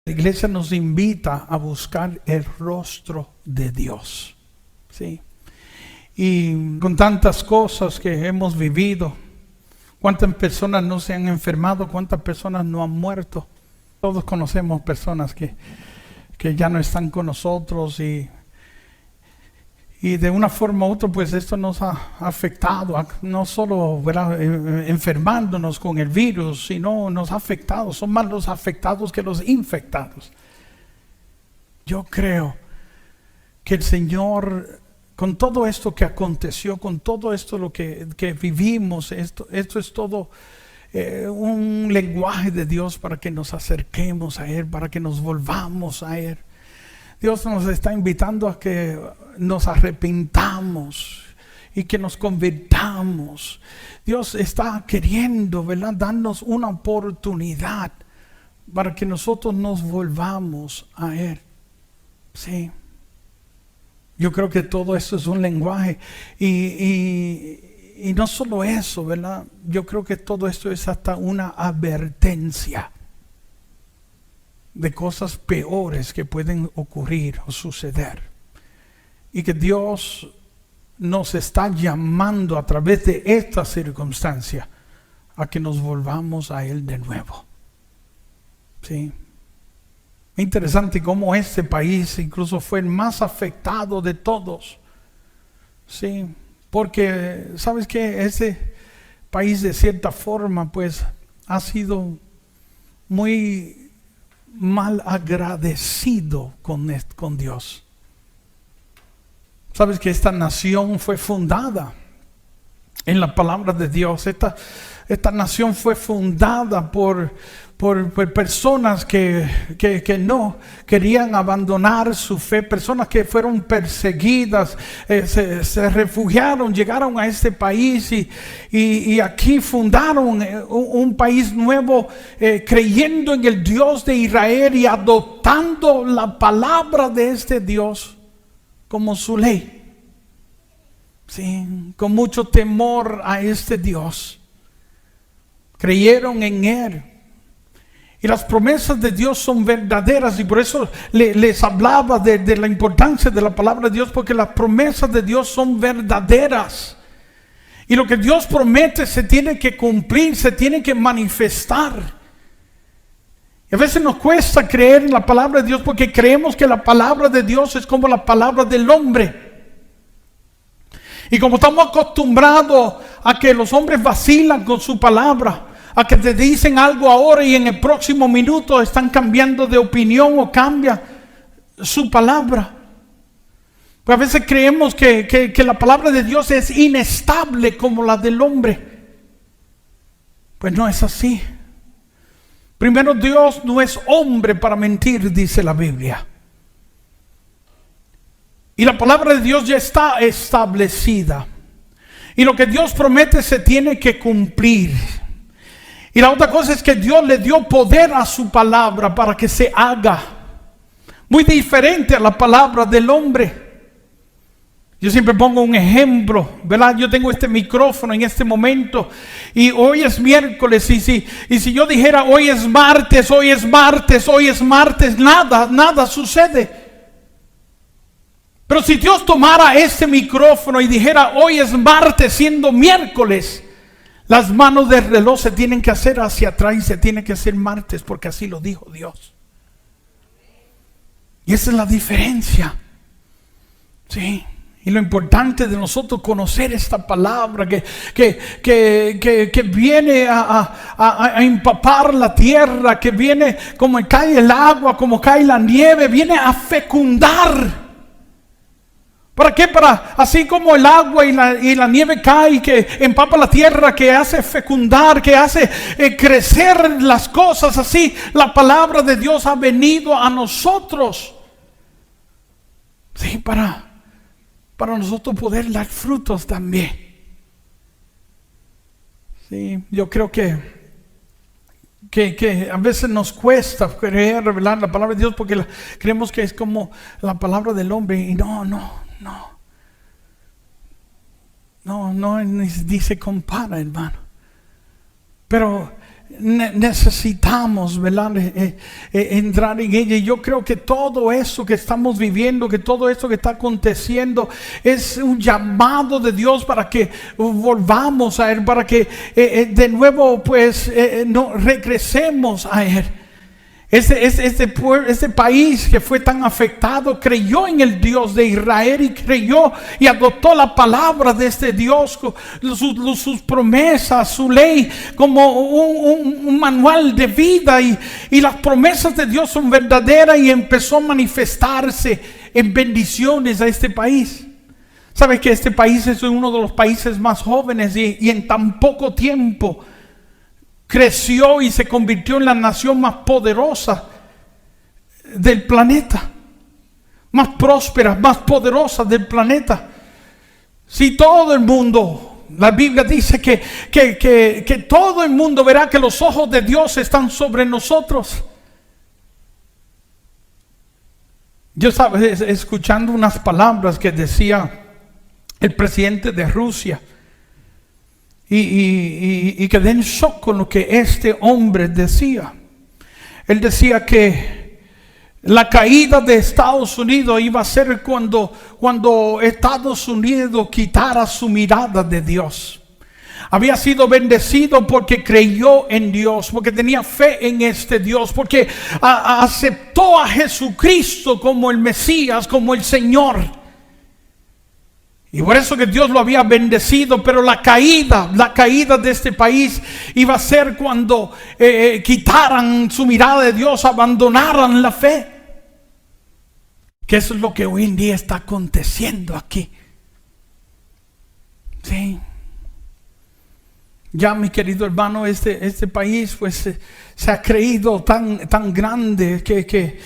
La iglesia nos invita a buscar el rostro de Dios. ¿Sí? Y con tantas cosas que hemos vivido, cuántas personas no se han enfermado, cuántas personas no han muerto. Todos conocemos personas que ya no están con nosotros y de una forma u otra, pues esto nos ha afectado, no solo, ¿verdad?, enfermándonos con el virus, sino nos ha afectado. Son más los afectados que los infectados. Yo creo que el Señor, con todo esto que aconteció, con todo esto lo que vivimos, esto es todo un lenguaje de Dios para que nos acerquemos a Él, para que nos volvamos a Él. Dios nos está invitando a que nos arrepintamos y que nos convirtamos. Dios está queriendo, ¿verdad?, darnos una oportunidad para que nosotros nos volvamos a Él. Sí. Yo creo que todo esto es un lenguaje y no solo eso, ¿verdad? Yo creo que todo esto es hasta una advertencia de cosas peores que pueden ocurrir o suceder. Y que Dios nos está llamando a través de esta circunstancia a que nos volvamos a Él de nuevo. ¿Sí? Interesante cómo este país incluso fue el más afectado de todos. Sí, porque sabes que ese país de cierta forma pues ha sido muy mal agradecido con Dios. Sabes que esta nación fue fundada en la palabra de Dios. Esta nación fue fundada por personas que no querían abandonar su fe, personas que fueron perseguidas, se refugiaron, llegaron a este país y aquí fundaron un país nuevo, creyendo en el Dios de Israel y adoptando la palabra de este Dios como su ley. Sí, con mucho temor a este Dios. Creyeron en Él. Y las promesas de Dios son verdaderas, y por eso les hablaba de la importancia de la palabra de Dios, porque las promesas de Dios son verdaderas. Y lo que Dios promete se tiene que cumplir, se tiene que manifestar. Y a veces nos cuesta creer en la palabra de Dios porque creemos que la palabra de Dios es como la palabra del hombre. Y como estamos acostumbrados a que los hombres vacilan con su palabra, a que te dicen algo ahora y en el próximo minuto están cambiando de opinión o cambia su palabra. Pues a veces creemos que la palabra de Dios es inestable como la del hombre. Pues no es así. Primero, Dios no es hombre para mentir, dice la Biblia. Y la palabra de Dios ya está establecida. Y lo que Dios promete se tiene que cumplir. Y la otra cosa es que Dios le dio poder a su palabra para que se haga. Muy diferente a la palabra del hombre. Yo siempre pongo un ejemplo, ¿verdad? Yo tengo este micrófono en este momento y hoy es miércoles y si yo dijera hoy es martes, nada sucede. Pero si Dios tomara este micrófono y dijera hoy es martes siendo miércoles, las manos del reloj se tienen que hacer hacia atrás y se tiene que hacer martes porque así lo dijo Dios. Y esa es la diferencia. Sí. Y lo importante de nosotros conocer esta palabra que viene a empapar la tierra, que viene como cae el agua, como cae la nieve, viene a fecundar. ¿Para qué? Para así como el agua y la nieve cae, que empapa la tierra, que hace fecundar, que hace crecer las cosas, así la palabra de Dios ha venido a nosotros. Sí, para nosotros poder dar frutos también. Sí, yo creo que a veces nos cuesta creer, revelar la palabra de Dios porque creemos que es como la palabra del hombre y no, ni se compara, hermano. Pero necesitamos, ¿verdad? Entrar en ella. Y yo creo que todo eso que estamos viviendo, que todo esto que está aconteciendo, es un llamado de Dios para que volvamos a Él, para que de nuevo pues no regresemos a Él. Este país que fue tan afectado creyó en el Dios de Israel y creyó y adoptó la palabra de este Dios, sus promesas, su ley como un manual de vida, y las promesas de Dios son verdaderas, y empezó a manifestarse en bendiciones a este país. ¿Sabes que este país es uno de los países más jóvenes y en tan poco tiempo creció y se convirtió en la nación más poderosa del planeta, más próspera, más poderosa del planeta? Si todo el mundo, la Biblia dice que todo el mundo verá que los ojos de Dios están sobre nosotros. Yo estaba escuchando unas palabras que decía el presidente de Rusia, y quedé en shock con lo que este hombre decía. Él decía que la caída de Estados Unidos iba a ser cuando Estados Unidos quitara su mirada de Dios. Había sido bendecido porque creyó en Dios, porque tenía fe en este Dios, porque aceptó a Jesucristo como el Mesías, como el Señor. Y por eso que Dios lo había bendecido. Pero la caída de este país iba a ser cuando quitaran su mirada de Dios, abandonaran la fe. Que eso es lo que hoy en día está aconteciendo aquí. Sí. Ya, mi querido hermano, este país pues se ha creído tan grande que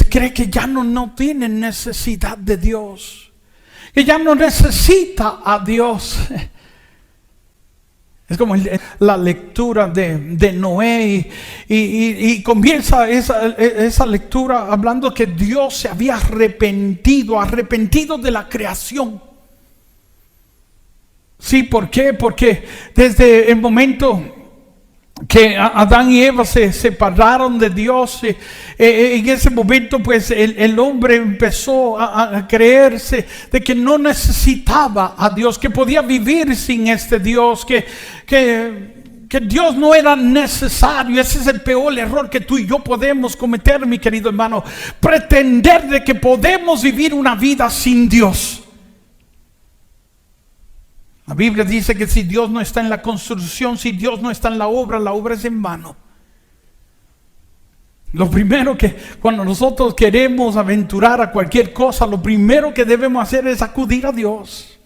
cree que ya no tiene necesidad de Dios, que ya no necesita a Dios. Es como la lectura de Noé, y comienza esa lectura hablando que Dios se había arrepentido de la creación. Sí, ¿por qué? Porque desde el momento que Adán y Eva se separaron de Dios, en ese momento pues el hombre empezó a creerse de que no necesitaba a Dios, que podía vivir sin este Dios, que Dios no era necesario. Ese es el peor error que tú y yo podemos cometer, mi querido hermano: pretender de que podemos vivir una vida sin Dios. La Biblia dice que si Dios no está en la construcción, si Dios no está en la obra es en vano. Lo primero que, cuando nosotros queremos aventurar a cualquier cosa, lo primero que debemos hacer es acudir a Dios,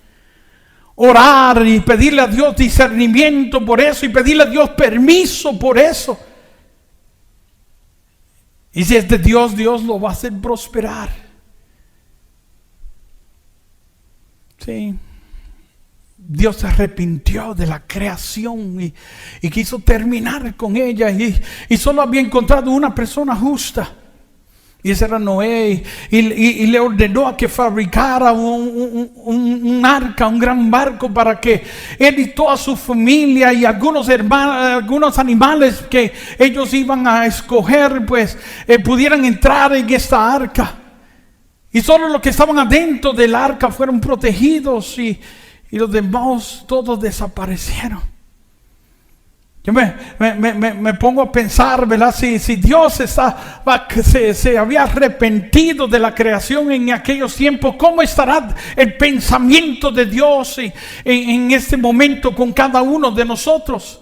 orar y pedirle a Dios discernimiento por eso, y pedirle a Dios permiso por eso. Y si es de Dios, Dios lo va a hacer prosperar. Sí. Dios se arrepintió de la creación y quiso terminar con ella, y solo había encontrado una persona justa, y ese era Noé, y le ordenó a que fabricara un arca, un gran barco, para que él y toda su familia y algunos animales que ellos iban a escoger pues pudieran entrar en esta arca. Y solo los que estaban adentro del arca fueron protegidos, y los demás todos desaparecieron. Yo me pongo a pensar, ¿verdad? Si Dios se había arrepentido de la creación en aquellos tiempos, ¿cómo estará el pensamiento de Dios en este momento con cada uno de nosotros?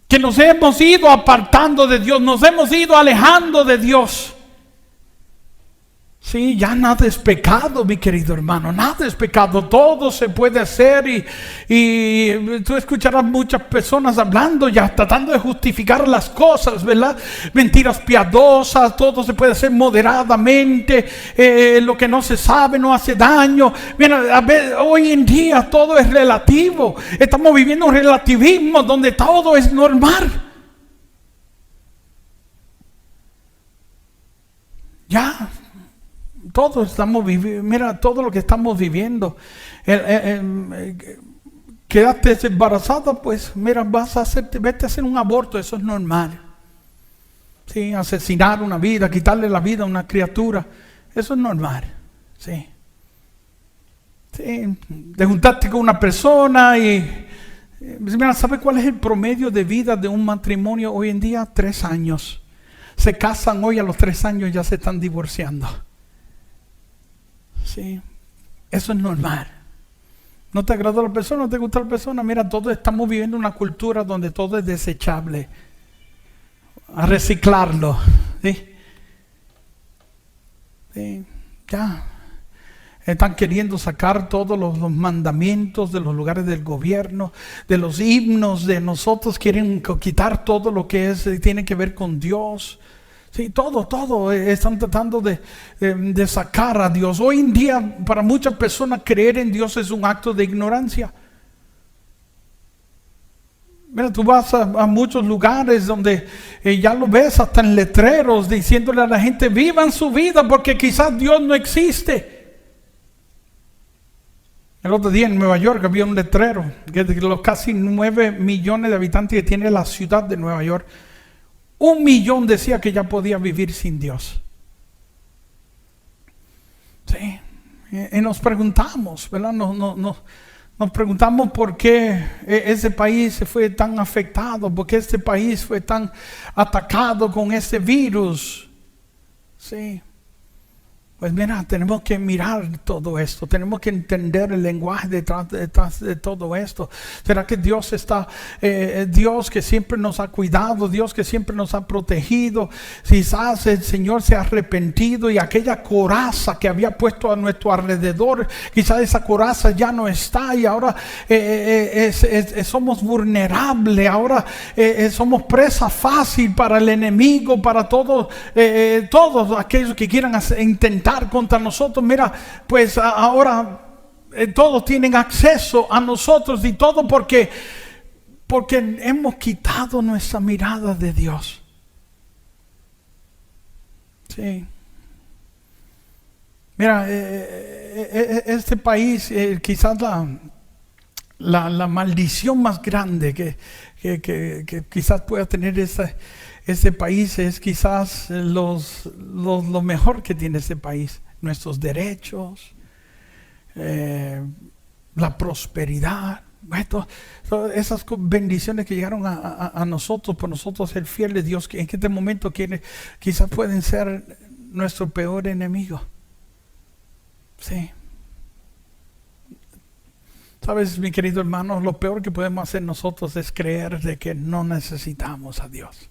Que nos hemos ido apartando de Dios, nos hemos ido alejando de Dios. Sí, ya nada es pecado, mi querido hermano, nada es pecado, todo se puede hacer, y tú escucharás muchas personas hablando ya, tratando de justificar las cosas, ¿verdad? Mentiras piadosas, todo se puede hacer moderadamente, lo que no se sabe no hace daño. Mira, hoy en día todo es relativo, estamos viviendo un relativismo donde todo es normal. Ya. Todos estamos viviendo, mira todo lo que estamos viviendo. quedaste embarazada, pues mira, vete a hacer un aborto, eso es normal. Sí, asesinar una vida, quitarle la vida a una criatura, eso es normal. Sí. Sí, te juntaste con una persona y mira, ¿sabe cuál es el promedio de vida de un matrimonio hoy en día? 3 años. Se casan hoy, a los 3 años ya se están divorciando. Sí, eso es normal. ¿No te agradó la persona? ¿No te gusta la persona? Mira, todos estamos viviendo una cultura donde todo es desechable. A reciclarlo. ¿Sí? Sí, ya. Están queriendo sacar todos los mandamientos de los lugares del gobierno, de los himnos de nosotros. Quieren quitar todo lo que tiene que ver con Dios. Sí, todo. Están tratando de sacar a Dios. Hoy en día, para muchas personas, creer en Dios es un acto de ignorancia. Mira, tú vas a muchos lugares donde ya lo ves hasta en letreros diciéndole a la gente: vivan su vida porque quizás Dios no existe. El otro día en Nueva York había un letrero que de los casi 9 millones de habitantes que tiene la ciudad de Nueva York, 1 millón decía que ya podía vivir sin Dios. Sí. Y nos preguntamos, ¿verdad? Nos preguntamos por qué ese país fue tan afectado, por qué este país fue tan atacado con este virus. Sí. Pues mira, tenemos que mirar todo esto, tenemos que entender el lenguaje detrás de todo esto. ¿Será que Dios está, Dios que siempre nos ha cuidado, Dios que siempre nos ha protegido? Quizás el Señor se ha arrepentido y aquella coraza que había puesto a nuestro alrededor, quizás esa coraza ya no está y ahora somos vulnerables, ahora somos presa fácil para el enemigo, para todos aquellos que quieran intentar contra nosotros. Mira, pues ahora todos tienen acceso a nosotros y todo porque hemos quitado nuestra mirada de Dios. Sí. Mira, este país, quizás la maldición más grande que quizás pueda tener este país es quizás lo mejor que tiene este país: nuestros derechos, la prosperidad, todas esas bendiciones que llegaron a nosotros por nosotros ser fieles a Dios, que en este momento quizás pueden ser nuestro peor enemigo. Sí. Sabes, mi querido hermano, lo peor que podemos hacer nosotros es creer de que no necesitamos a Dios.